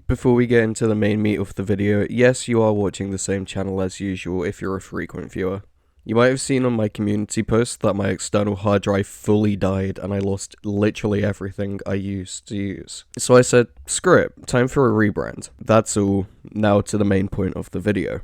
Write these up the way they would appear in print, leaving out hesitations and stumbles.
Before we get into the main meat of the video, yes, you are watching the same channel as usual if you're a frequent viewer. You might have seen on my community post that my external hard drive fully died and I lost literally everything I used to use. So I said, screw it, time for a rebrand. That's all. Now to the main point of the video.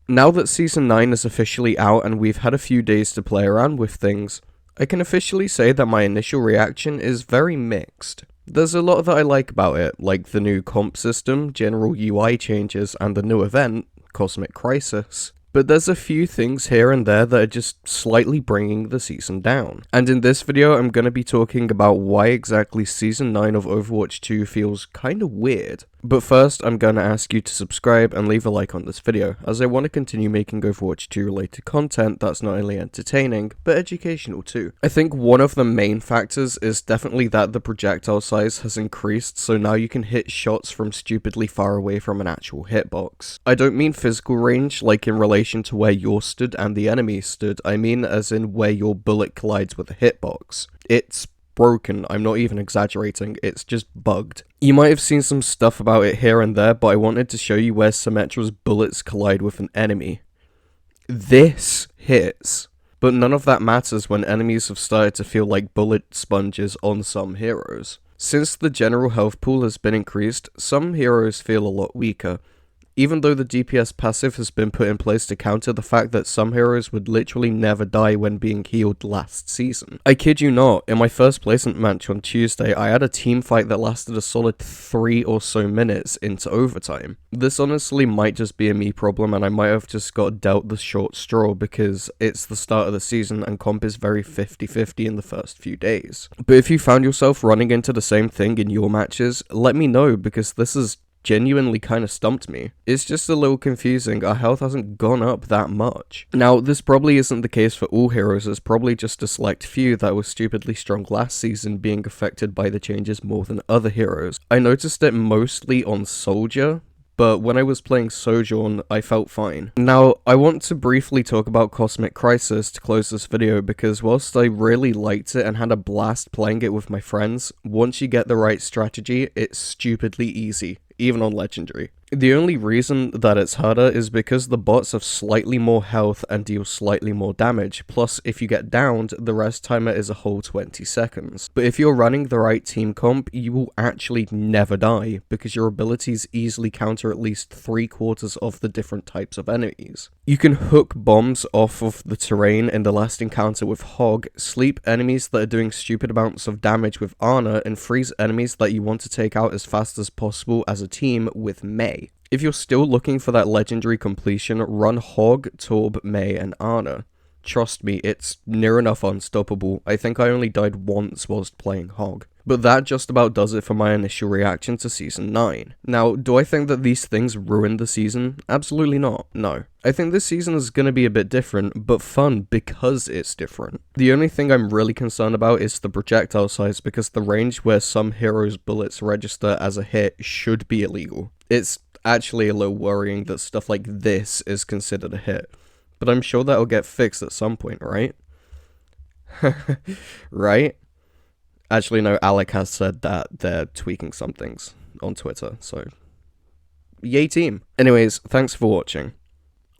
Now that Season 9 is officially out and we've had a few days to play around with things, I can officially say that my initial reaction is very mixed. There's a lot that I like about it, like the new comp system, general UI changes, and the new event, Cosmic Crisis. But there's a few things here and there that are just slightly bringing the season down. And in this video, I'm going to be talking about why exactly Season 9 of Overwatch 2 feels kinda weird. But first, I'm going to ask you to subscribe and leave a like on this video, as I want to continue making Overwatch 2 related content that's not only entertaining, but educational too. I think one of the main factors is definitely that the projectile size has increased, so now you can hit shots from stupidly far away from an actual hitbox. I don't mean physical range, like in relation to where you're stood and the enemy stood, I mean as in where your bullet collides with a hitbox. It's broken, I'm not even exaggerating, it's just bugged. You might have seen some stuff about it here and there, but I wanted to show you where Symmetra's bullets collide with an enemy. This hits. But none of that matters when enemies have started to feel like bullet sponges on some heroes. Since the general health pool has been increased, some heroes feel a lot weaker. Even though the DPS passive has been put in place to counter the fact that some heroes would literally never die when being healed last season. I kid you not, in my first placement match on Tuesday, I had a team fight that lasted a solid 3 or so minutes into overtime. This honestly might just be a me problem and I might have just got dealt the short straw because it's the start of the season and comp is very 50-50 in the first few days. But if you found yourself running into the same thing in your matches, let me know because this is genuinely kind of stumped me. It's just a little confusing, our health hasn't gone up that much. Now, this probably isn't the case for all heroes, it's probably just a select few that were stupidly strong last season being affected by the changes more than other heroes. I noticed it mostly on Soldier, but when I was playing Sojourn, I felt fine. Now, I want to briefly talk about Cosmic Crisis to close this video because whilst I really liked it and had a blast playing it with my friends, once you get the right strategy, it's stupidly easy, even on Legendary. The only reason that it's harder is because the bots have slightly more health and deal slightly more damage, plus if you get downed, the rest timer is a whole 20 seconds. But if you're running the right team comp, you will actually never die, because your abilities easily counter at least 3/4 of the different types of enemies. You can hook bombs off of the terrain in the last encounter with Hog, sleep enemies that are doing stupid amounts of damage with Ana, and freeze enemies that you want to take out as fast as possible as a team with Mei. If you're still looking for that legendary completion, run Hog, Torb, Mei, and Ana. Trust me, it's near enough unstoppable. I think I only died once whilst playing Hog. But that just about does it for my initial reaction to Season 9. Now, do I think that these things ruined the season? Absolutely not, no. I think this season is going to be a bit different, but fun because it's different. The only thing I'm really concerned about is the projectile size, because the range where some heroes' bullets register as a hit should be illegal. It's actually a little worrying that stuff like this is considered a hit. But I'm sure that'll get fixed at some point, right? Right? Actually, no, Alec has said that they're tweaking some things on Twitter, so yay team. Anyways, thanks for watching.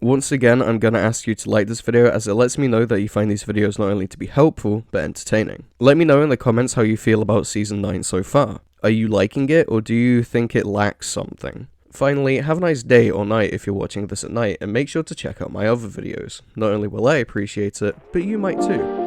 Once again, I'm gonna ask you to like this video as it lets me know that you find these videos not only to be helpful, but entertaining. Let me know in the comments how you feel about Season 9 so far. Are you liking it, or do you think it lacks something? Finally, have a nice day or night if you're watching this at night, and make sure to check out my other videos. Not only will I appreciate it, but you might too.